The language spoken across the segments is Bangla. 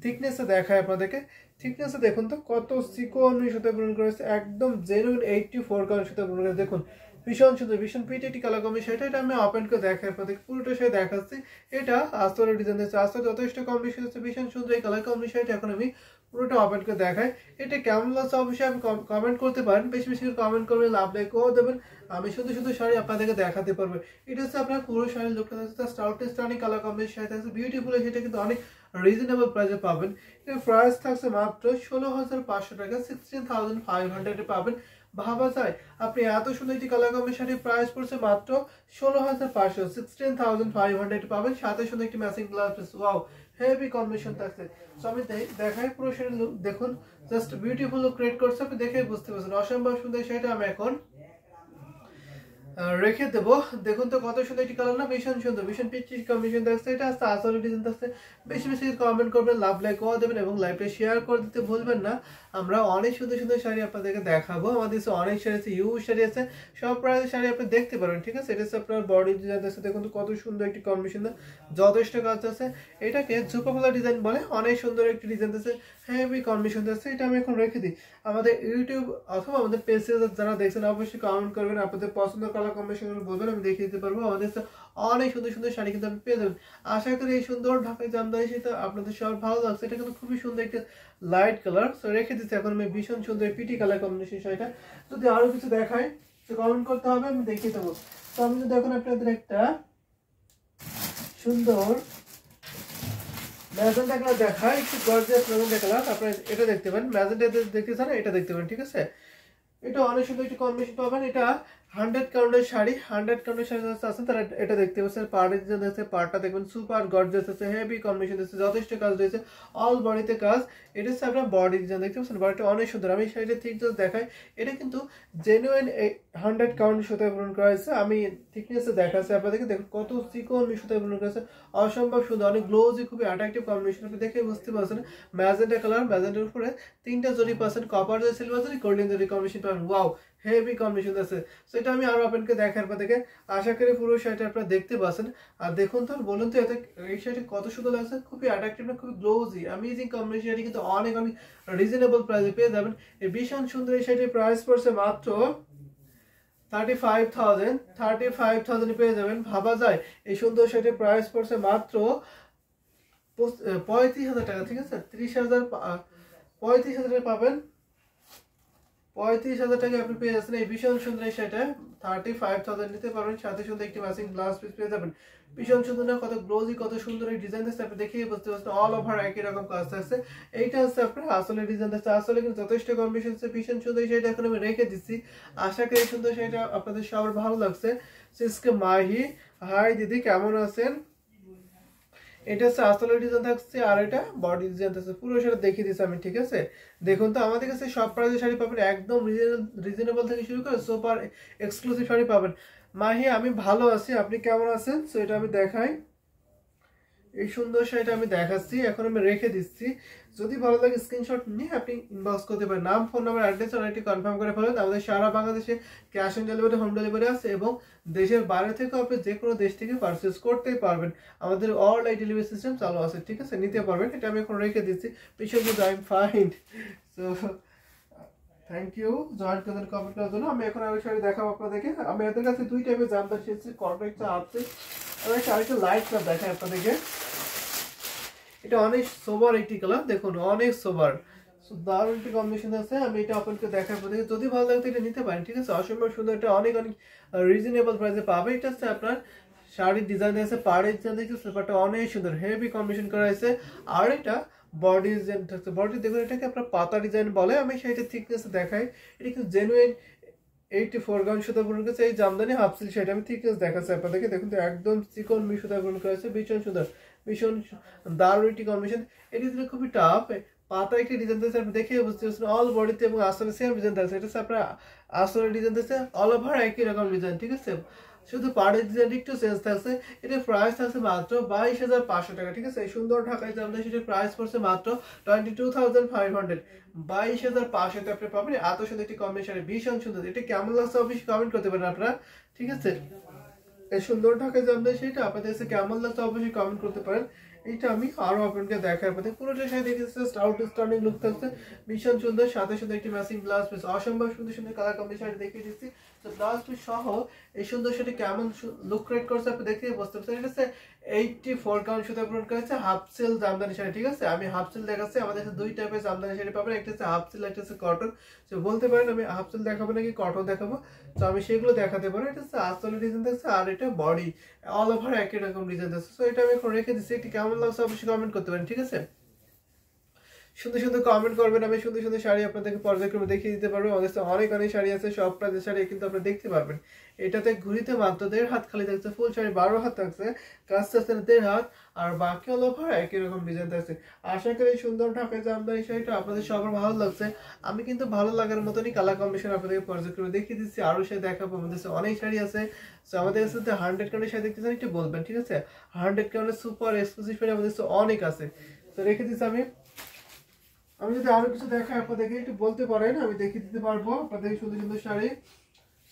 থিকনেসে দেখায় আপনাদেরকে। থিকনেসে দেখুন তো কত চিকন সুতা বুনন করেছে, একদম জেনুইন 84 কাউন্ট সুতা বুনন করেছে। দেখুন ভীষণ সুন্দর, ভীষণ পিটিটি কালার কম্বিনেশন। এটা আমি ওপেন করে দেখাই আপনাদেরকে, পুরোটা সাথে দেখাচ্ছি। এটা আস্তরের ডিজাইন দিয়েছে, আস্তর যথেষ্ট কম্বিনেশন হচ্ছে, ভীষণ সুন্দর এই কালার কম্বিনেশন। এখন আমি পুরোটা ওপেন করে দেখাই। এটা কেমন লাগছে অবশ্যই আপনি কমেন্ট করতে পারেন, বেশি বেশি করে কমেন্ট করবেন, লাভ লাইক ও দেবেন। আমি শুধু শুধু শাড়ি আপনাদেরকে দেখাতে পারবো। এটা হচ্ছে আপনার পুরো শাড়ির লুকটা থাকছে, স্টার্টিং কালার কম্বিনেশন শাড়ি থাকছে বিউটিফুল। সেটা কিন্তু অনেক রিজনেবল প্রাইসে পাবেন। এর প্রাইস থাকছে মাত্র 16,500 টাকা, 16,500 পাবেন। ভাবা যায় আপনি এত সুন্দর একটি কালার কম্বিনেশনের প্রাইস পড়ছে মাত্র 16,500, 16,500 পাবেন। সাথে সুন্দর একটি matching glass piece. Wow, heavy combination থাকছে। সো আমি দেখাই পুরো শাড়ির লুক। দেখুন জাস্ট বিউটিফুল লুক ক্রিয়েট করছে, আপনি দেখে বুঝতে পারছেন অসম্ভব সুন্দর। সেটা আমি এখন রেখে দেবো। দেখুন তো কত সুন্দর একটি কালার না, ভীষণ সুন্দর, ভীষণ পিচি কম্বিনেশন থাকছে। এটা আস্তে আসলে ডিজাইন থাকছে। বেশি বেশি কমেন্ট করবেন, লাভ লাইক ও দেবেন এবং লাইভটা শেয়ার করে দিতে ভুলবেন না। আমরা অনেক সুন্দর সুন্দর শাড়ি আপনাদেরকে দেখাবো। আমাদের কাছে অনেক শাড়ি আছে, ইউজ শাড়ি আছে, সব প্রাইসের শাড়ি আপনি দেখতে পারবেন। ঠিক আছে, এটা হচ্ছে আপনার বডি ডিজাইন আছে। দেখুন তো কত সুন্দর একটি কম্বিনেশন, যথেষ্ট কাজ আছে। এটাকে ঝুঁকোফলা ডিজাইন বলে, অনেক সুন্দর একটি ডিজাইন আছে, হেভি কম্বিনেশন আছে। এটা আমি এখন রেখে দিই। আমাদের ইউটিউব অথবা আমাদের পেজে যারা দেখছেন অবশ্যই কমেন্ট করবেন, আপনাদের পছন্দের কালার কম্বিনেশন বলবেন, আমি দেখিয়ে দিতে পারবো। আমাদের অনেক সুন্দর সুন্দর শাড়ি কিন্তু আপনি পেয়ে যাবেন। আশা করি এই সুন্দর ঢাকায় জামদানি সেটা আপনাদের সবার ভালো লাগছে। এটা কিন্তু খুবই সুন্দর একটা লাইট কালার। সো রেখে দিচ্ছি এখন আমি ভীষণ সুন্দর পিটি কালার কম্বিনেশন শাড়িটা। যদি আরো কিছু দেখায় তো কমেন্ট করতে হবে, আমি দেখিয়ে দেবো। তো আমি যদি এখন আপনাদের একটা সুন্দর ম্যাজেন্টা কালার দেখাই, একটু গর্জিয়াস ম্যাজেন্টা কালার। আপনারা এটা দেখতে পারেন, ম্যাজেন্টা দেখতে চান এটা দেখতে পারেন। ঠিক আছে, এটা অনেক সুন্দর একটি কম্বিনেশন পাবেন। এটা 100 কাউন্টের শাড়ি, 100 কাউন্টের শাড়ি আছে তারা এটা দেখতে পাচ্ছেন। পাড়ের যে আছে পাড়টা দেখবেন সুপার গর্জিয়াস আছে, হেভি কম্বিনেশন আছে, যথেষ্ট কাজ রয়েছে, অল বডিতে কাজ। এটা হচ্ছে আপনার বডি ডিজাইন দেখতে পাচ্ছেন, বডিটা অনেক সুন্দর। আমি শাড়িটা ঠিক জাস্ট দেখাই। এটা কিন্তু জেনুইন 100 কাউন্ট সুতায় পূরণ করা হয়েছে। আমি থিকনেসে দেখাচ্ছি আপনাদেরকে। দেখুন কত চিকন সুতায় পূরণ করেছে, অসম্ভব সুন্দর, অনেক গ্লোজি, খুবই অ্যাট্রাকটিভ কম্বিনেশন। আপনি দেখে বুঝতে পারছেন ম্যাজেন্টা কালার, ম্যাজেন্টার উপরে 3টা জরি পাচ্ছেন, কপার জরি, সিলভার জরি, গোল্ডেন জরি কম্বিনেশন পাবেন। ওয়াও, হেভি কম্বিনেশন আছে। সো এটা আমি আরো আপনাকে দেখার পর থেকে আশা করি পুরো শাড়িটা আপনারা দেখতে পাচ্ছেন। আর দেখুন তো, বলুন তো এতে এই শাড়িটা কত সুন্দর লাগছে, খুবই অ্যাট্রাকটিভ না, খুবই গ্লোজি, অ্যামেজিং কম্বিনেশন। শাড়ি কিন্তু অনেক অনেক রিজনেবল প্রাইসে পেয়ে যাবেন। এই ভীষণ সুন্দর এই শাড়িটির প্রাইস পড়ছে মাত্র 35,000 পেয়ে যাবেন। ভাবা যায় এই সুন্দর শাড়িটির প্রাইস পড়ছে মাত্র 35,000 টাকা। ঠিক আছে, 35,000 পাবেন। 35,000 টাকা আপনি পেয়ে যাচ্ছেন এই ভীষণ সুন্দর এই শাড়িটা। 35,000 নিতে পারবেন, সাথে সুন্দর একটি ম্যাচিং ব্লাউজ পিস পেয়ে যাবেন। ভীষণ সুন্দর না, কত গ্লোজি, কত সুন্দর এই ডিজাইন আছে, আপনি দেখেই বুঝতে পারছেন অল ওভার একই রকম কাজ আছে। এইটা হচ্ছে আপনার আসলে ডিজাইন আছে, আসলে কিন্তু যথেষ্ট কম্বিনেশন আছে। ভীষণ সুন্দর এই শাড়িটা এখন আমি রেখে দিচ্ছি। আশা করি এই সুন্দর শাড়িটা আপনাদের সবার ভালো লাগছে। সিসকে মাহি, হাই দিদি, কেমন আছেন? এটা হচ্ছে আসলে ডিজাইন থাকছে, আর এটা বডি ডিজাইন থাকছে। পুরো শাড়ি দেখিয়ে দিচ্ছি আমি। ঠিক আছে, দেখুন তো আমাদের কাছে সব প্রাইসের শাড়ি পাবেন, একদম রিজনেবল থেকে শুরু করে সুপার এক্সক্লুসিভ শাড়ি পাবেন। মাহি, আমি ভালো আছি, আপনি কেমন আছেন? সো এটা আমি দেখাই, এই সুন্দর শাড়িটা আমি দেখাচ্ছি, এখন আমি রেখে দিচ্ছি। যদি ভালো লাগে স্ক্রিনশট নিয়ে আপনি ইনবক্স করতে পারেন। নাম, phone number, address already confirm করে ফেলেন। আমাদের সারা বাংলাদেশে cash on delivery, home delivery আছে এবং দেশের বাইরে থেকেও আপনি যে কোনো দেশ থেকে পারচেস করতেই পারবেন। আমাদের অল এই ডেলিভারি সিস্টেম চালু আছে। ঠিক আছে, নিতে পারবেন। এটা আমি এখন রেখে দিচ্ছি। পিছনে কিন্তু I am fine. So thank you join করেন কমেন্ট করার জন্য। আমি এখন আরো শাড়ি দেখাবো আপনাদেরকে। আমি এদের কাছে দুই টাইপের জামদানি শিখছি, কর্পোরেটটা আছে, আমি একটা আরেকটা লাইট কালার দেখাই আপনাদেরকে। এটা অনেক সোবার একটি কালার, দেখুন অনেক সোবার, দারুণ একটি কম্বিনেশন আছে। আমি এটা আপনাকে দেখাবো, যদি ভালো লাগে তো এটা নিতে পারেন। ঠিক আছে, অসম্ভব সুন্দর, এটা অনেক অনেক রিজনেবল প্রাইসে পাবে। এটা হচ্ছে আপনার শাড়ির ডিজাইন আছে, পাড়ের ডিজাইন দেখছে, সেপারটা অনেক সুন্দর, হেভি কম্বিনেশন করা হয়েছে। আর এটা বডি ডিজাইন থাকছে, বডি দেখুন এটাকে আপনার পাতা ডিজাইন বলে। আমি সেইটা থিকনেস দেখাই, এটা কিন্তু জেনুইন 84 গ্রাম সুতা বুনন করেছে এই জামদানি হাফ সিল্ক শাড়ি। আমি থিকনেস দেখাচ্ছি আপনাদেরকে, দেখুন তো একদম চিকন সুতা বুনন করা হয়েছে, ভীষণ সুন্দর, ভীষণ দারুণ একটি কম্বিনেশন। এটি দিলে খুবই টাফ পাতা একটি ডিজাইন দিয়েছে, আপনি দেখে বুঝতে পারছেন অল বডিতে এবং আসলে সেম ডিজাইন থাকছে। এটা হচ্ছে আপনার আসলে ডিজাইন দিয়েছে, অল ওভার একই রকম ডিজাইন। ঠিক আছে, শুধু পাড়ের ডিজাইন একটু চেঞ্জ থাকছে। এটা প্রাইস থাকছে মাত্র 22,500 টাকা। ঠিক আছে, এই সুন্দর ঢাকায় জামদানি সেটার প্রাইস পড়ছে মাত্র 22,500। 22,500 আপনি পাবেন এত সুন্দর একটি কম্বিনেশন, ভীষণ সুন্দর। এটা কেমন লাগছে অবশ্যই কমেন্ট করতে পারেন আপনারা। ঠিক আছে, এই সুন্দর ঢাকায় জামদানি সেটা আপনাদের কাছে কেমন লাগছে অবশ্যই কমেন্ট করতে পারেন। এইটা আমি আরো আপনাকে দেখার পথে পুরোটা শাড়ি দেখেছি আউটস্ট্যান্ডিং লুক থাকছে ভীষণ সুন্দর সাথে সাথে একটি ম্যাচিং ব্লাউজ পিস অসম্ভব সুন্দর সুন্দর কালার কম্বিনেশন শাড়ি দেখিয়ে দিচ্ছি তো ব্লাউজ পিস সহ এই সুন্দর শাড়ি কেমন লুক ক্রিয়েট করছে আপনি দেখে বুঝতে পারছেন এটা হচ্ছে 84 কাউন্ট সুতা পূরণ করেছে হাফ সিল জামদানি শাড়ি ঠিক আছে আমি হাফ সিল দেখাচ্ছি আমাদের কাছে দুই টাইপের জামদানি শাড়ি পাবেন একটা হচ্ছে হাফ সিল একটা হচ্ছে কটন তো বলতে পারেন আমি হাফ সিল দেখাবো নাকি কটন দেখাবো তো আমি সেগুলো দেখাতে পারো এটা হচ্ছে আসলে ডিজাইন থাকছে আর এটা বডি অল ওভার একই রকম ডিজাইন আছে সো এটা আমি এখন রেখে দিচ্ছি এটি কেমন লাগছে অবশ্যই কমেন্ট করতে পারেন ঠিক আছে সুন্দর সুন্দর কমেন্ট করবেন আমি সুন্দর সুন্দর শাড়ি আপনাদেরকে পর্যায়ক্রমে দেখিয়ে দিতে পারবো আমাদের অনেক অনেক শাড়ি আছে সব প্রাইজের শাড়ি কিন্তু আপনি দেখতে পারবেন এটাতে ঘুরিতে মাত্র 1.5 হাত খালি থাকছে ফুল শাড়ি 12 হাত থাকছে কাজ থাকছে 1.5 হাত আর বাকি অল ওভার একই রকম ডিজাইন থাকছে আশা করি সুন্দর ঢাকায় জামদানি শাড়িটা আপনাদের সবার ভালো লাগছে আমি কিন্তু ভালো লাগার মতনই কালার কম্বিনেশন আপনাদেরকে পর্যায়ক্রমে দেখিয়ে দিচ্ছি আরো শাড়ি দেখাবো আমাদের অনেক শাড়ি আছে তো আমাদের কাছে 100 কাউন্টের শাড়ি দেখতে চান একটু বলবেন ঠিক আছে 100 কাউন্টের সুপার এক্সক্লুসিভ শাড়ি আমাদের অনেক আছে তো রেখে দিচ্ছি আমি যদি আরো কিছু দেখাই আপনাদেরকে একটু বলতে পারেন আমি দেখিয়ে দিতে পারবো আপনাদের সুন্দর সুন্দর শাড়ি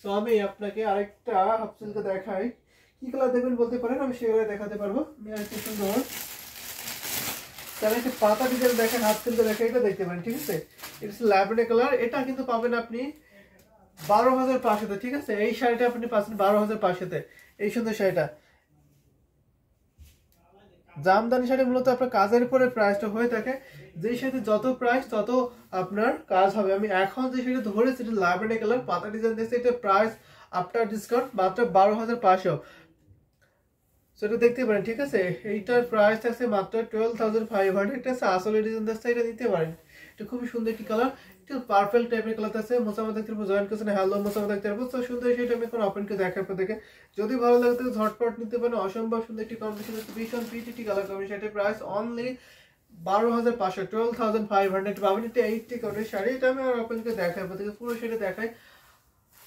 তো আমি আপনাকে আরেকটা হাফ সিল্ক দেখাই কি কালার দেখবেন বলতে পারেন আমি সেগুলো দেখাতে পারবো আমি আরেকটা সুন্দর তাহলে একটা পাতা ডিজাইন দেখেন হাফ সিল্ক দেখেন এটা দেখতে পারেন ঠিক আছে এটা হচ্ছে ল্যাভেন্ডার কালার এটা কিন্তু পাবেন আপনি 12,500 ঠিক আছে এই শাড়িটা আপনি পাচ্ছেন 12,500 এই সুন্দর শাড়িটা জামদানি শাড়ি মূলত আপনার কাজের উপরে প্রাইসটা হয়ে থাকে যেই সাথে যত প্রাইস তত আপনার কাজ হবে আমি এখন যে শাড়িটা ধরেছি এটা ল্যাভেন্ডার কালার পাতা ডিজাইন দিয়েছে এটা প্রাইস আফটার ডিসকাউন্ট মাত্র 12,500 সেটা দেখতে পারেন ঠিক আছে এইটার প্রাইস আছে মাত্র 12,500 এটা আছে আসলে ডিজাইন দিয়েছে এটা নিতে পারেন এটা খুবই সুন্দর একটি কালার একটু পার্পল টাইপের কালার আছে মোসামা দেখতে পারবো জয়েন করছেন হ্যালো মোসামা দেখতে পারবো তো সুন্দর সেটা আমি এখন ওপেন করে দেখার পর থেকে যদি ভালো লাগে তাহলে ঝটপট নিতে পারেন অসম্ভব সুন্দর একটি কম্বিনেশন আছে ভীষণ পিটি কালার কম্বিনেশন এটার প্রাইস অনলি 12,500 12,500 পাবেন এটা 80 কাউন্টের শাড়ি এটা আমি ওপেন করে দেখার পর থেকে পুরো সেটা দেখাই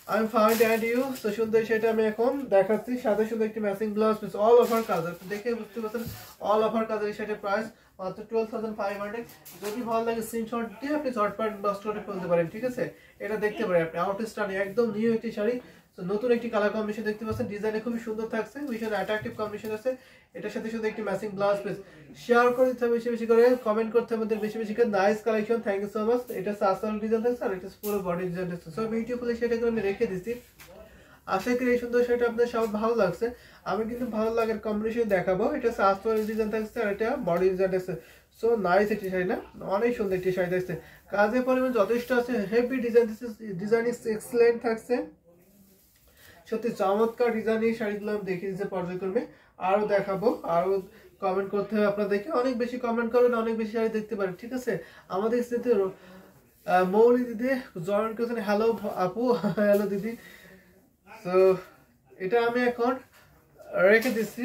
I'm fine and you so সুন্দর সেটা আমি এখন দেখাচ্ছি সাথে সুন্দর একটি matching blouse piece all over কাজ আপনি দেখে বুঝতে পারছেন অল ওভার কাজের এই শাড়ির প্রাইস মাত্র 12,500 যদি ভালো লাগে স্ক্রিনশট দিয়ে আপনি ঝটপট বক্স করে ফেলতে পারেন ঠিক আছে এটা দেখতে পারেন আপনি আউটস্ট্যান্ডিং একদম নিউ একটি শাড়ি তো নতুন একটি কালার কম্বিনেশন দেখতে পাচ্ছেন ডিজাইনে খুবই সুন্দর থাকছে ভীষণ অ্যাট্রাকটিভ কম্বিনেশন আছে এটার সাথে সাথে একটি ম্যাচিং ব্লাউজ পিস শেয়ার করে দিতে হবে বেশি বেশি করে কমেন্ট করতে হবে বেশি বেশি করে nice collection thank you so much এটা সাসল ডিজাইন আছে আর এটা পুরো বডি ডিজাইন আছে সো বিউটিফুলি সেটাকে আমি রেখে দিচ্ছি আশা করি এই সুন্দর শাড়িটা আপনাদের সবার ভালো লাগছে আমি কিন্তু ভালো লাগার কম্বিনেশন দেখাবো এটা সাসল ডিজাইন থাকছে আর এটা বডি ডিজাইন আছে সো নাইস একটি শাড়ি না অনেক সুন্দর একটি শাড়ি থাকছে কাজের পরিমাণ যথেষ্ট আছে heavy design design is excellent থাকছে সত্যি চমৎকার ডিজাইনের শাড়িগুলো আমি দেখিয়ে দিতে পর্যায়ক্রমে আরো দেখাবো আরো কমেন্ট করতে হবে আপনাদেরকে অনেক বেশি কমেন্ট করবেন অনেক বেশি শাড়ি দেখতে পারেন ঠিক আছে আমাদের সাথে মৌলি দিদি জয়েন করেছেন হ্যালো আপু হ্যালো দিদি তো এটা আমি এখন রেখে দিচ্ছি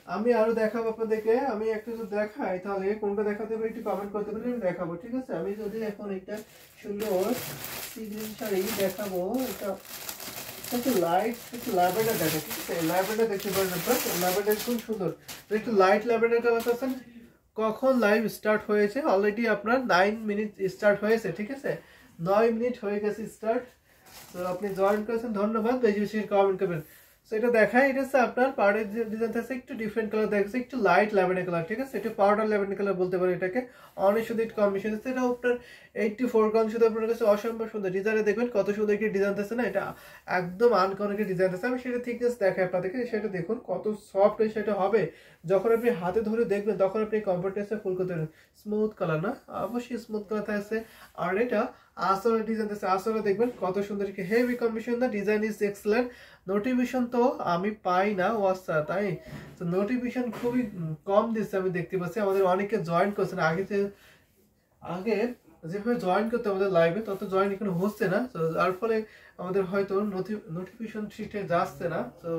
আমি আরো দেখাবো আপনাদেরকে আমি একটু যদি দেখাই তাহলে কোনটা দেখাতে হবে একটু কমেন্ট করতে পারেন আমি দেখাবো ঠিক আছে আমি যদি এখন একটা সুন্দর সিগ্রিন শাড়ি দেখাবো এটা একটু লাইট একটু ল্যাভেন্ডার দেখে ঠিক আছে ল্যাভেন্ডার দেখতে পারেন আপনার ল্যাভেন্ডার খুব সুন্দর একটু লাইট ল্যাভেন্ডার কালার আছেন কখন লাইভ স্টার্ট হয়েছে অলরেডি আপনার 9 মিনিট স্টার্ট হয়েছে ঠিক আছে 9 মিনিট হয়ে গেছে স্টার্ট তো আপনি জয়েন করেছেন ধন্যবাদ বেশি বেশি কমেন্ট করবেন সো এটা দেখাই এটা হচ্ছে আপনার পাউডার ডিজাইন আছে একটু ডিফারেন্ট কালার দেখছে একটু লাইট ল্যাভেন্ডার কালার ঠিক আছে এটা পাউডার ল্যাভেন্ডার কালার বলতে পারেন এটাকে অনেক সুন্দর কম্বিনেশন আছে এটা আপনার 84 কাউন্ট শুধু আপনার কাছে অসম্ভব সুন্দর ডিজাইনে দেখবেন কত সুন্দর একটি ডিজাইন আছে না এটা একদম আনকমন একটি ডিজাইন আছে আমি সেটা থিকনেস দেখাই আপনাদেরকে সেটা দেখুন কত সফট সেটা হবে যখন আপনি হাতে ধরে দেখবেন তখন আপনি কমফোর্টেবল ফুল করতে পারবেন স্মুথ কালার না অবশ্যই স্মুথ কালার থাকছে আর এটা আসলে ডিজাইন আছে আসলে দেখবেন কত সুন্দর কি হেভি কম্বিনেশন না ডিজাইন ইজ এক্সেলেন্ট নোটিফিকেশন তো আমি পাই না ওয়াটসঅ্যাপ তাই তো নোটিফিকেশন খুবই কম দিচ্ছে আমি দেখতে পাচ্ছি আমাদের অনেকে জয়েন করছেন আগে যেভাবে জয়েন করতে আমাদের লাইভে তত জয়েন এখানে হচ্ছে না তো যার ফলে আমাদের হয়তো নোটিফিকেশন ঠিকঠাক যাচ্ছে না তো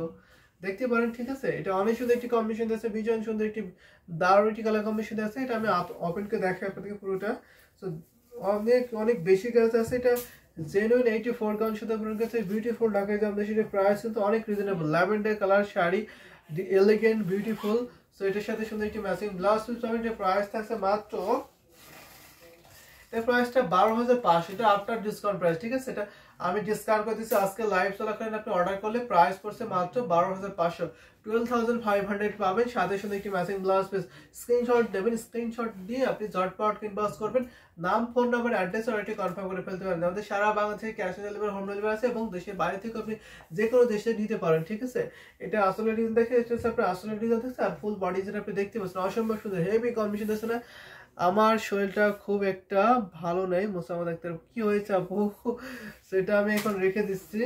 দেখতে পারেন ঠিক আছে এটা অনেক সুন্দর একটি কম্বিনেশন আছে ভীষণ সুন্দর একটি দারুণ একটি কালার কম্বিনেশন আছে এটা আমি ওপেন করে দেখাই আপনাদেরকে পুরোটা তো অনেক অনেক বেশি কাজ আছে এটা জেনুইন 84 কাউন্ট শুধু আপনার কাছে বিউটিফুল ঢাকায় দাম দেশে প্রাইস কিন্তু অনেক reasonable lavender colour sari elegant beautiful so এটার সাথে সুন্দর একটি ম্যাচিং ব্লাউজ পিস পাবেন এর প্রাইস থাকছে মাত্র এর প্রাইসটা 12,500 এটা আফটার ডিসকাউন্ট প্রাইস ঠিক আছে এটা আমি ডিসকাউন্ট করে দিচ্ছি আজকে লাইভ চলাকালীন আপনি অর্ডার করলে প্রাইস পড়ছে মাত্র 12,500, 12,500 পাবেন। সাথে সাথে একটি ম্যাচিং ব্লাউজ পিস। স্ক্রিনশট দেবেন, স্ক্রিনশট দিয়ে আপনি ঝটপট ইনবক্স করবেন, নাম, phone number, address already confirm করে ফেলতে পারেন। আমাদের সারা বাংলা থেকে cash on delivery, home delivery আছে এবং দেশের বাইরে থেকে আপনি যে কোনো দেশে নিতে পারেন, ঠিক আছে। এটা আসলে ডিজাইন দেখে এটা হচ্ছে আপনার আসলে ডিজাইন দেখছে, আর ফুল বডি যেটা আপনি দেখতে পাচ্ছেন অসম্ভব সুন্দর, হেভি কম্বিনেশন দেখছে না। আমার শরীরটা খুব একটা ভালো নেই, মোসাম্মদ ডাক্তার কি হয়েছে আপু, সেটা আমি এখন রেখে দিচ্ছি।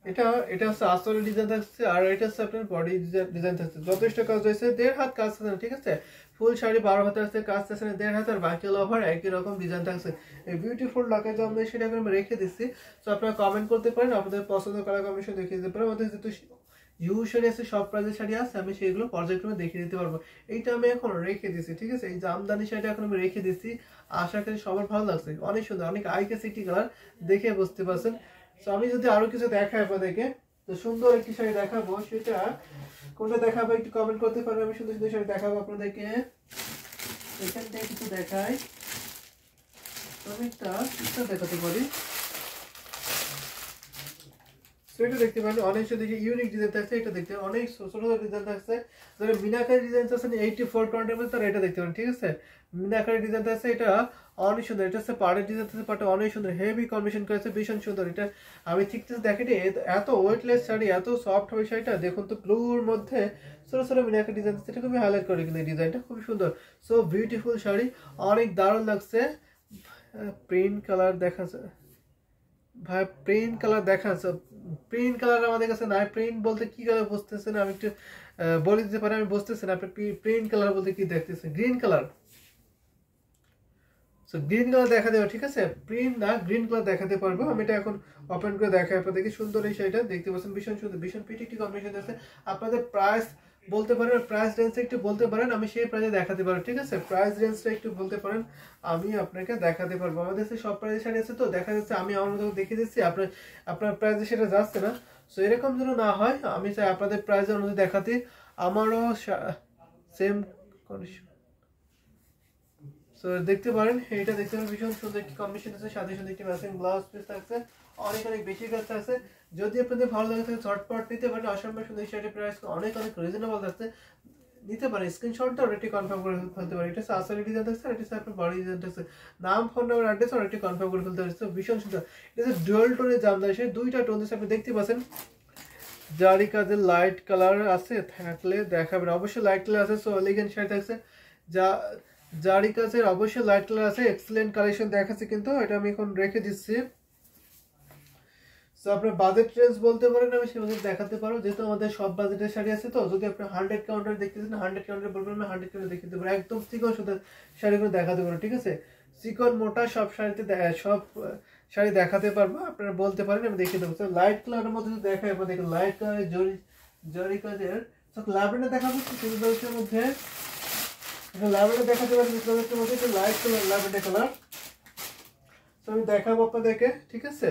এটা এটা হচ্ছে আসলে ডিজাইন থাকছে, আর এটা হচ্ছে আপনার বডি ডিজাইন থাকছে। যথেষ্ট কাজ হয়েছে, 1.5 হাত কাজ আছে, ঠিক আছে। ফুল শাড়ি 12 হাতে আছে, কাজ আছে 1.5 হাত, আর বাকি ওভার একই রকম ডিজাইন থাকছে। এই বিউটিফুল লাকে যে আমরা সেটা আমি রেখে দিচ্ছি। তো আপনারা কমেন্ট করতে পারেন, আপনাদের পছন্দ কালার কম্বিনেশন দেখিয়ে দিতে পারেন। আমাদের যেহেতু ইউজুয়ালি আছে সব প্রাইজের শাড়ি আছে, আমি সেইগুলো পর্যায়ক্রমে দেখিয়ে দিতে পারবো। এইটা আমি এখন রেখে দিচ্ছি, ঠিক আছে। এই জামদানি শাড়িটা এখন আমি রেখে দিচ্ছি, আশা করি সবার ভালো লাগছে। অনেক সুন্দর, অনেক আইকে সিটি কালার, দেখে বুঝতে পারছেন। তো আমি যদি আরো কিছু দেখাই আপনাদেরকে, তো সুন্দর একটি শাড়ি দেখাবো, সেটা কোনটা দেখাবো একটু কমেন্ট করতে পারবেন। আমি সুন্দর সুন্দর শাড়ি দেখাবো আপনাদেরকে। এখান থেকে কিছু দেখাই, আমি একটা দেখাতে পারি। এটা দেখতে পারেন অনেক দেখে ইউনিক ডিজাইন থাকছে, এটা দেখতে অনেক ছোট ছোট ডিজাইন থাকছে। যারা মিনাকারি ডিজাইন আছে 84 কাউন্টের মধ্যে, তারা এটা দেখতে পারেন, ঠিক আছে। মিনাকারি ডিজাইন থাকছে, এটা অনেক সুন্দর। এটা হচ্ছে পাড়ের ডিজাইন থাকছে, পাড়টা অনেক সুন্দর, হেভি কম্বিনেশন করেছে, ভীষণ সুন্দর। এটা আমি ঠিক দেখেনি, এত ওয়েটলেস শাড়ি, এত সফট হবে শাড়িটা। দেখুন তো ব্লুর মধ্যে ছোট ছোট মিনাকারি ডিজাইন আছে, এটা খুবই হাইলাইট করে কিন্তু এই ডিজাইনটা খুবই সুন্দর। সো বিউটিফুল শাড়ি, অনেক দারুণ লাগছে। প্রিন্ট কালার দেখা ভাই, প্রিন্ট কালার দেখা যাচ্ছে, প্রিন্ট কালার আমাদের কাছে নাই। প্রিন্ট বলতে কি কালার বুঝতেছেন, আমি একটু বলে দিতে পারি, আমি বুঝতেছেন আপনি প্রিন্ট কালার বলতে কি দেখতেছেন। Green colour, so green colour দেখা দেবো, ঠিক আছে। প্রিন্ট না, গ্রিন কালার দেখাতে পারবো। আমি এটা এখন ওপেন করে দেখাই আপনাদেরকে। সুন্দর এই শাড়িটা দেখতে পাচ্ছেন, ভীষণ সুন্দর, ভীষণ পিটি একটি কম্বিনেশন আছে। আপনাদের প্রাইস বলতে পারেন, প্রাইস রেঞ্জটা একটু বলতে পারেন, আমি সেই প্রাইসে দেখাতে পারবো, ঠিক আছে। প্রাইস রেঞ্জটা একটু বলতে পারেন, আমি আপনাকে দেখাতে পারবো। আমাদের কাছে সব প্রাইসের শাড়ি আছে, তো দেখা যাচ্ছে আমি আমার মতো দেখিয়ে দিচ্ছি, আপনার প্রাইসে সেটা যাচ্ছে না। সো এরকম যেন না হয়, আমি চাই আপনাদের প্রাইসের অনুযায়ী দেখাতে। আমারও সেম কন্ডিশন। সো দেখতে পারেন, এটা দেখতে পারেন ভীষণ সুন্দর একটি কম্বিনেশন আছে, সাথে সাথে একটি ম্যাচিং ব্লাউজ পিস থাকছে, অনেক অনেক বেশি কাজ আছে। যদি আপনাদের ভালো লাগে থাকে ঝটপট নিতে পারেন, অসম্ভব সুন্দর। শাড়ির প্রাইস অনেক অনেক রিজনেবল থাকছে, নিতে পারেন। স্ক্রিনশটটা অলরেডি কনফার্ম করে ফেলতে পারেন। এটা আসলে ডিজাইন থাকছে, এটা আপনার বডি ডিজাইন থাকছে, নাম, phone number, address already confirm করে ফেলতে পারেন। ভীষণ সুন্দর। এটা ডুয়াল টোনের জামদানি শাড়ি, দুইটা টোন আছে, আপনি দেখতে পাচ্ছেন। জারি কাজের লাইট কালার আছে, থাকলে দেখাবেন অবশ্যই। লাইট কালার আছে, সো এলিগেন্ট শাড়ি থাকছে। যা জারি কাজের অবশ্যই লাইট কালার আছে, এক্সেলেন্ট কালেকশন দেখাচ্ছে কিন্তু। এটা আমি এখন রেখে দিচ্ছি। সো আপনার বাজেট রেঞ্জ বলতে পারেন, আমি সেভাবে দেখাতে পারবো, যেহেতু আমাদের সব বাজেটের শাড়ি আছে। তো যদি আপনি 100 কাউন্টার দেখতেছেন, 100 কাউন্টার বলবেন, আমি 100 কাউন্টার দেখিয়ে দেবো, একদম চিকন সুতার শাড়িগুলো দেখাতে পারবো, ঠিক আছে। চিকন মোটা সব শাড়িতে সব শাড়ি দেখাতে পারবো, আপনারা বলতে পারেন, আমি দেখিয়ে দেবো। লাইট কালারের মধ্যে যদি দেখাই, আপনার দেখুন লাইট কালারের জরি কাজের ল্যাভেন্ডার দেখাবো সুন্দরের মধ্যে। ল্যাভেন্ডার দেখাতে পারেন মিসলামের মধ্যে, এটা লাইট কালার ল্যাভেন্ডার কালার। তো আমি দেখাবো আপনাদেরকে, ঠিক আছে।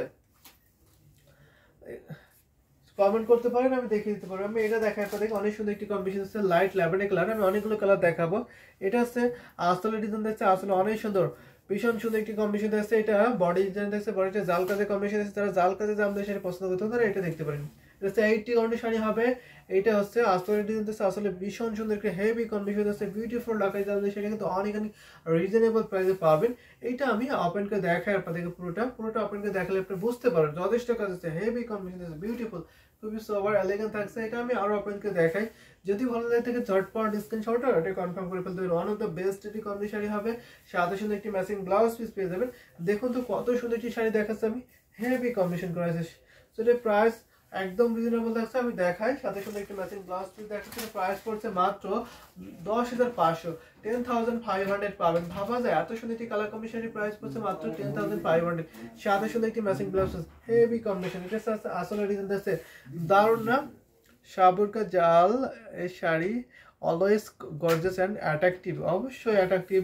কমেন্ট করতে পারেন, আমি দেখিয়ে দিতে পারবো। আমি এটা দেখাই আপনাদেরকে, অনেক সুন্দর একটি কম্বিনেশন আছে, লাইট ল্যাভেন্ডার কালার। আমি অনেকগুলো কালার দেখাবো। এটা হচ্ছে আসলে ডিজাইন দেখছে, আসলে অনেক সুন্দর, ভীষণ সুন্দর একটি কম্বিনেশন আছে। এটা বডি ডিজাইন দেখছে, বডিটা জাল কাজের কম্বিনেশন আছে। তারা জাল কাজে জামদানি শাড়ি পছন্দ করতে তারা এটা দেখতে পারেন। এটা হচ্ছে 80 কাউন্টের শাড়ি হবে। এটা হচ্ছে আসলে ডিজাইন দেখছে, আসলে ভীষণ সুন্দর একটা হেভি কম্বিনেশন আছে, বিউটিফুল ঢাকাই জামদানি শাড়ি কিন্তু অনেক অনেক রিজনেবল প্রাইসে পাবেন। এইটা আমি ওপেন করে দেখাই আপনাদেরকে, পুরোটা ওপেন করে দেখালে আপনি বুঝতে পারেন। যথেষ্ট কাজ আছে, হেভি কম্বিনেশন আছে, বিউটিফুল, খুবই সোবার এলিগেন্ট থাকছে। এটা আমি আরো ওপেন করে দেখাই। যদি ভালো লাগে থাকে ঝটপট স্ক্রিনশট এটা কনফার্ম করে ফেলতে পারেন। ওয়ান অফ দ্য বেস্ট একটি কম্বিনেশন শাড়ি হবে, সাথে সুন্দর একটি ম্যাচিং ব্লাউজ পিস পেয়ে যাবেন। দেখুন তো কত সুন্দর একটি শাড়ি দেখাচ্ছে, আমি হেভি কম্বিনেশন করা আছে। সো এর প্রাইস একদম রিজনেবল থাকছে, আমি দেখাই। সাথে সাথে একটি ম্যাচিং ব্লাউজ পিস দেখাচ্ছি, প্রাইস পড়ছে মাত্র 10,500, 10,500 পাবেন। ভাবা যায় এত সুন্দর একটি কালার কম্বিনেশনের প্রাইস পড়ছে মাত্র 10,500। সাথে সাথে একটি matching blouse piece, heavy combination. এটা আসলে ডিজাইন আছে দারুণ না, সাবুরকা জাল এই sari always gorgeous and attractive, অবশ্যই অ্যাট্রাকটিভ,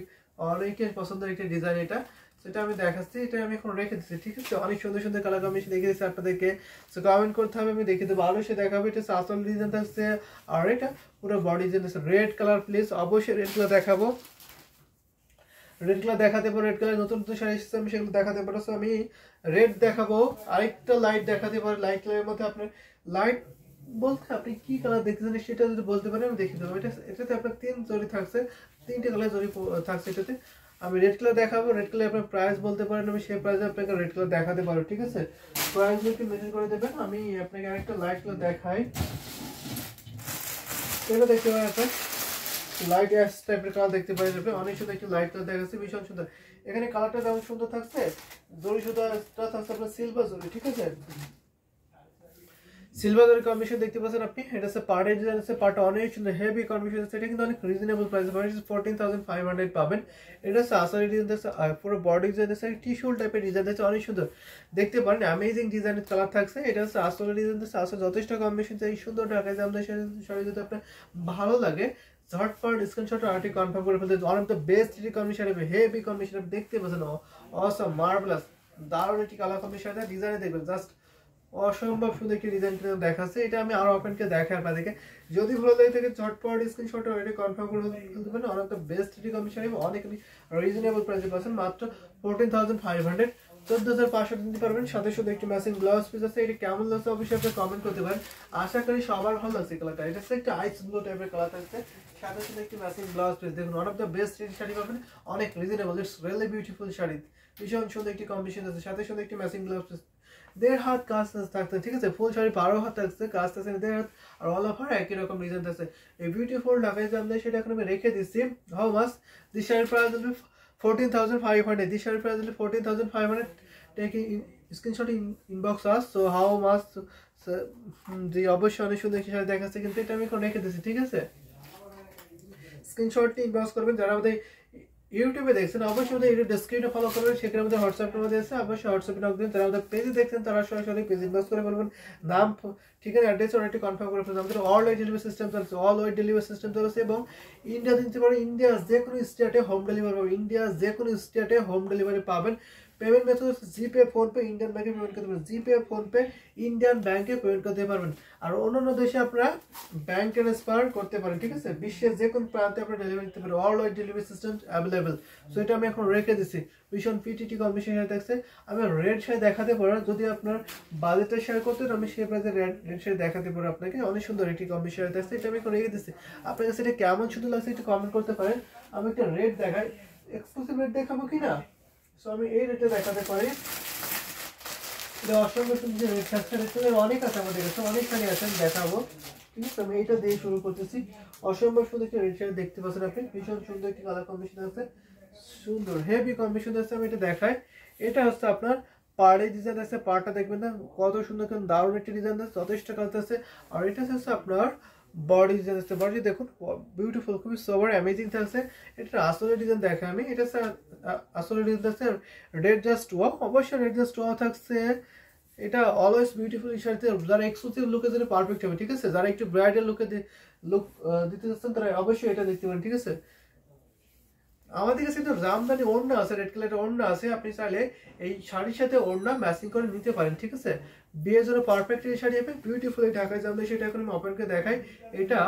অনেকের পছন্দের একটা ডিজাইন এটা। সেটা আমি দেখাচ্ছি, এটা আমি এখন রেখে দিচ্ছি, ঠিক আছে। অনেক সুন্দর সুন্দর কালার কম্বিনেশন দেখে দিচ্ছি আপনাদেরকে। সো কমেন্ট করতে হবে, আমি দেখে দেবো, অবশ্যই দেখাবো। এটা আসল ডিজাইন থাকছে, আর এটা পুরো বডি ডিজাইন আছে রেড কালার। প্লিজ অবশ্যই রেড কালার দেখাবো, রেড কালার দেখাতে পারো, রেড কালার নতুন নতুন শাড়ি এসেছে আমি সেগুলো দেখাতে পারো। সো আমি রেড দেখাবো, আরেকটা লাইট দেখাতে পারো। লাইট কালারের মধ্যে আপনার লাইট বলতে আপনি কি কালার দেখতেছেন সেটা যদি বলতে পারেন আমি দেখিয়ে দেবো। এটাতে আপনার 3 জরি থাকছে, 3টে কালার জরি থাকছে এটাতে। আমি রেড কালার দেখাবো, রেড কালার আপনার প্রাইস বলতে পারেন, আমি সেই প্রাইসে আপনাকে রেড কালার দেখাতে পারো, ঠিক আছে? প্রাইস একটু মেনশন করে দেবেন। আমি আপনাকে আরেকটা লাইট কালার দেখাই। এটা দেখতে পারেন আপনার লাইট অ্যাশ টাইপের কালার দেখতে পাওয়া যাবে, অনেক সুন্দর একটি লাইট কালার দেখাচ্ছে, ভীষণ সুন্দর। এখানে কালারটা যেমন সুন্দর থাকছে, জরি সুতাটা থাকছে আপনার সিলভার জরি, ঠিক আছে? সিলভার জরি কম্বিনেশন দেখতে পাচ্ছেন আপনি। এটা হচ্ছে পার্টের ডিজাইন আছে, পার্টটা অনেক সুন্দর হেভি কম্বিনেশন আছে। এটা কিন্তু অনেক রিজনেবল প্রাইস, 14,500 পাবেন। এটা হচ্ছে আসলে ডিজাইন আছে, পুরো বডি ডিজাইন আছে, টিস্যুল টাইপের ডিজাইন আছে, অনেক সুন্দর দেখতে পারেন। অ্যামেজিং ডিজাইনের কালার থাকছে। এটা হচ্ছে আসলে ডিজাইন আছে, আসলে যথেষ্ট কম্বিনেশন। এই সুন্দর ঢাকায় আমাদের শাড়ি যদি আপনার ভালো লাগে ঝটপট স্ক্রিনশট আরটি কনফার্ম করে ফেলতে। One of the best combination হবে, হেভি কম্বিনেশন দেখতে পাচ্ছেন, অসম মার্ভেলাস দারুণ একটি কালার কম্বিনেশন। ডিজাইনে দেখবেন জাস্ট অসম্ভব সুন্দর একটি ডিজাইন দেখাচ্ছে। এটা আমি আরো আপনাকে দেখাই আপনাদেরকে, যদি ভালো লাগে থাকে ঝটপট স্ক্রিনশট এটা কনফার্ম করে ফেলতে পারেন। অনেক দ্য বেস্ট কম্বিনেশন এবং অনেক রিজনেবল প্রাইসে পাচ্ছেন, মাত্র 14,500, 14,500 দিতে পারবেন। সাথে সাথে একটি ম্যাচিং ব্লাউজ পিস আছে। এটা কেমন লাগছে অবশ্যই আপনি কমেন্ট করতে পারেন। আশা করি সবার ভালো লাগছে কালারটা। এটা হচ্ছে একটা আইস ব্লু টাইপের কালার থাকছে, সাথে সাথে একটি ম্যাচিং ব্লাউজ পিস। দেখুন one of the best sari পাবেন, অনেক reasonable, it's really beautiful sari, ভীষণ সুন্দর একটি কম্বিনেশন আছে। সাথে সাথে একটি ম্যাচিং ব্লাউজ পিস, 1.5 হাত কাজ থাকতে, ঠিক আছে? ফুল শাড়ি 12 হাত থাকছে, কাজ থাকছে 1.5 হাত, আর অল ওভার একই রকম ডিজাইন আছে। এই বিউটিফুল ঢাকায় জামদানি সেটা এখন আমি রেখে দিচ্ছি। হাউ মাচ দিস শাড়ির প্রাইস হবে 14,500। দিস শাড়ির প্রাইস হবে 14,500। Taking screenshot inbox us. So how much জি অবশ্যই অনেক সুন্দর একটি শাড়ি দেখাচ্ছে, কিন্তু এটা আমি এখন রেখে দিচ্ছি, ঠিক আছে? স্ক্রিনশটটি ইনবক্স করবেন। যারা আমাদের ইউটিউবে দেখছেন অবশ্যই আমাদের ইউটিউব ডেসক্রিপশনে ফলো করবেন, সেখানে আমাদের হোয়াটসঅ্যাপ নাম্বার আছে, অবশ্যই হোয়াটসঅ্যাপে নক দিন। যারা আমাদের পেজে দেখছেন তারা সরাসরি পেজ ইনবক্স করে বলবেন, নাম ঠিকানা অ্যাড্রেস অলরেডি কনফার্ম করে ফেলবেন। আমাদের অল ওয়েট ডেলিভারি সিস্টেম চলছে, অল ওয়েট ডেলিভারি সিস্টেম চলছে, এবং ইন্ডিয়া দিতে পারে, ইন্ডিয়া যে কোনো স্টেটে হোম ডেলিভারি পাবেন, ইন্ডিয়া যে কোনো স্টেটে হোম ডেলিভারি পাবেন। পেমেন্ট মেথড হচ্ছে জিপে, ফোনপে, ইন্ডিয়ান ব্যাংকে পেমেন্ট করতে পারবেন, জিপে, ফোনপে, ইন্ডিয়ান ব্যাংকে পেমেন্ট করতে পারবেন। আর অন্যান্য দেশে আপনারা ব্যাংক ট্রান্সফার করতে পারেন, ঠিক আছে? বিশ্বের যে কোনো প্রান্তে আপনারা ডেলিভারি দিতে পারেন, all wait delivery system available. So এটা আমি এখন রেখে দিচ্ছি। ভীষণ পিটিটি কম্বিনেশন থাকছে। আমি রেড শাড়ি দেখাতে পারো, যদি আপনার বাজেটে শেয়ার করতে আমি সেই প্রাইসে রেড শাড়ি দেখাতে পারো আপনাকে, অনেক সুন্দর একটি কম্বিনেশন থাকছে। এটা আমি এখন রেখে দিচ্ছি। আপনার কাছে এটা কেমন সুন্দর লাগছে একটু কমেন্ট করতে পারেন। আমি একটা রেড দেখাই, এক্সক্লুসিভ রেড দেখাবো কিনা। সো আমি এই রেটে দেখাতে পারি। এটা অসংখ্য সুন্দর রেট থাকছে, রেটের অনেক আছে আমাদের কাছে, অনেক শাড়ি আছে আমি দেখাবো, ঠিক আছে? আমি এইটা দিয়ে শুরু করতেছি। অসম্ভব সুন্দর একটি রেড শাড়ি দেখতে পাচ্ছেন আপনি, ভীষণ সুন্দর একটি কালার কম্বিনেশন আছে, সুন্দর হেভি কম্বিনেশন আছে। আমি এটা দেখাই। এটা হচ্ছে আপনার পাড়ে ডিজাইন আছে, পাড়টা দেখবেন না কত সুন্দর, কেমন দারুণ একটি ডিজাইন আছে, যথেষ্ট কালার আছে। আর এটা হচ্ছে আপনার বডি ডিজাইন আছে, বডি দেখুন বিউটিফুল, খুবই সোবার অ্যামেজিং থাকছে। এটা আসলে ডিজাইন দেখে আমি, এটা আসলে ডিজাইন আছে রেড জাস্ট ওয়াও, অবশ্যই রেড জাস্ট ওয়াও থাকছে। এটা অলওয়েজ বিউটিফুল শাড়িতে যারা এক্সক্লুসিভ লুকের জন্য পারফেক্ট হবে, ঠিক আছে? যারা একটু ব্রাইডাল লুক দিতে চাচ্ছেন তারা অবশ্যই এটা দেখতে পারেন, ঠিক আছে? আমাদের কাছে কিন্তু জামদানি ওড়না আছে, রেড কালারের ওড়না আছে, আপনি চাইলে এই শাড়ির সাথে ওড়না ম্যাচিং করে নিতে পারেন, ঠিক আছে? বিয়ের জন্য পারফেক্ট এই শাড়ি হবে, বিউটিফুল এই ঢাকায় জামদানি। সেটা এখন আমি ওপেন করে দেখাই। এটা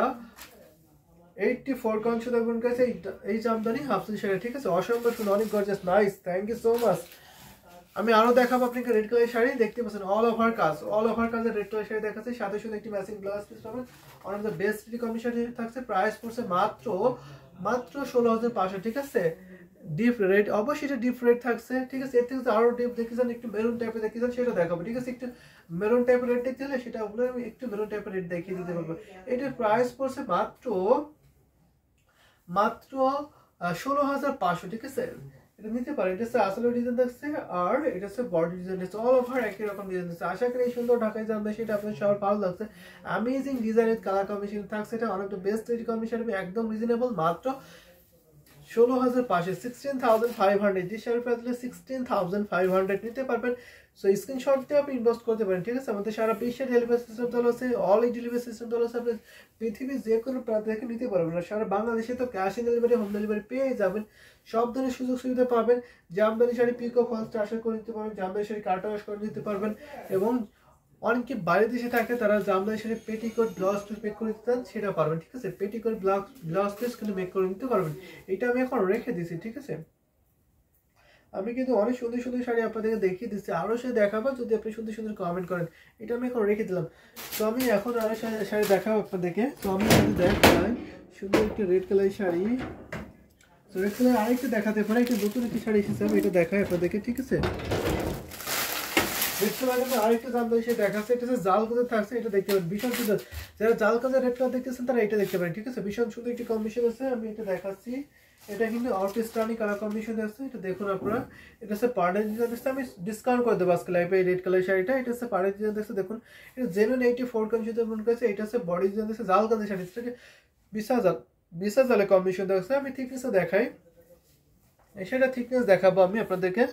84 কাউন্ট শুধু আপনার কাছে এই জামদানি হাফ সিল্ক শাড়ি, ঠিক আছে? অসম্ভব সুন্দর, অনেক gorgeous, nice, thank you so much. আমি আরো দেখাবো আপনাকে রেড কালার শাড়ি, দেখতে পাচ্ছেন অল ওভার কাজ, অল ওভার কাজের রেড কালার শাড়ি দেখাচ্ছে, সাথে সাথে একটি ম্যাচিং ব্লাউজ পিস পাবেন। One of the best combination থাকছে। প্রাইস পড়ছে মাত্র 16,500, ঠিক আছে? ডিপ রেড, অবশ্যই এটা ডিপ রেড থাকছে, ঠিক আছে? এর থেকে আরো ডিপ দেখেছেন, একটু মেরুন টাইপের দেখেছেন, সেটা দেখাবো, ঠিক আছে? একটু মেরুন টাইপের রেড দেখতে হলে সেটা আমি একটু মেরুন টাইপের রেড দেখিয়ে দিতে পারবো। এটার প্রাইস পড়ছে মাত্র 16,500, ঠিক আছে? এটা নিতে পারেন। এটা হচ্ছে আসলে ডিজাইন থাকছে, আর এটা হচ্ছে বডি ডিজাইন থাকছে, অল ওভার একই রকম ডিজাইন থাকছে। আশা করি এই সুন্দর ঢাকায় জানবে সেটা আপনার সবার ভালো লাগছে। অ্যামেজিং ডিজাইনের কালার কম্বিনেশন থাকছে, এটা অনেকটা বেস্ট কম্বিনেশন, একদম রিজনেবল, মাত্র 16,500, 16,500। যে শাড়ির প্রাইস হলো 16,500 নিতে পারবেন। সো স্ক্রিনশট দিয়ে আপনি ইনভেস্ট করতে পারেন, ঠিক আছে? আমাদের সারা বিশ্বের ডেলিভারি সিস্টেম চালু আছে, অল এই ডেলিভারি সিস্টেম চালু আছে। আপনি পৃথিবীর যে কোনো প্রান্ত থেকে নিতে পারবেন। আর সারা বাংলাদেশে তো cash on delivery, home delivery পেয়ে যাবেন, সব ধরনের সুযোগ সুবিধা পাবেন। জামদানি শাড়ি পিকো ফলস ট্রান্সফার করে নিতে পারবেন, জামদানি শাড়ি কাটা ওয়াশ করে নিতে পারবেন, এবং অনেকে বাইরে দেশে থাকে তারা Jamdani sari petticoat blouse piece make করে দিতে চান, সেটা পারবেন, ঠিক আছে? পেটিকোট ব্লাউজ পিস কিন্তু মেক করে নিতে পারবেন। এটা আমি এখন রেখে দিছি, ঠিক আছে? আমি কিন্তু অনেক সুন্দর সুন্দর শাড়ি আপনাদেরকে দেখিয়ে দিচ্ছি, আরও সে দেখাবো যদি আপনি সুন্দর সুন্দর কমেন্ট করেন। এটা আমি এখন রেখে দিলাম। তো আমি এখন আরও শাড়ি দেখাবো আপনাদেরকে। তো আমি যদি দেখাই সুন্দর একটি রেড কালারের শাড়ি, তো রেড কালার আরেকটা দেখাতে পারে, একটা নতুন একটি শাড়ি এসেছে, আমি এটা দেখাই আপনাদেরকে, ঠিক আছে? রেড কালার আরেকটা জামদানি সে দেখাচ্ছে, এটা হচ্ছে জাল কাজের থাকছে, এটা দেখতে পারেন ভীষণ সুন্দর। যারা জাল কাজের রেড কালার দেখতেছেন তারা এটা দেখতে পারেন, ঠিক আছে? ভীষণ সুন্দর একটি কম্বিনেশন আছে, আমি এটা দেখাচ্ছি। এটা কিন্তু আউটস্ট্যান্ডিং কালার কম্বিনেশন আছে, এটা দেখুন আপনারা। এটা হচ্ছে পার্ডের ডিজাইন দেখতে, আমি ডিসকাউন্ট করে দেবো আজকে লাইভে। রেড কালার শাড়িটা, এটা হচ্ছে পার্ডের ডিজাইন দেখতে, দেখুন এটা জেনুইন 84 কনসিতে মনে করেছে। এটা হচ্ছে বডি ডিজাইন দেখতে, জাল কাজের শাড়ি, এটাকে বিশা জালে কম্বিনেশন দেখছে। আমি থিকনেস দেখাই, সেটা থিকনেস দেখাবো আমি আপনাদেরকে।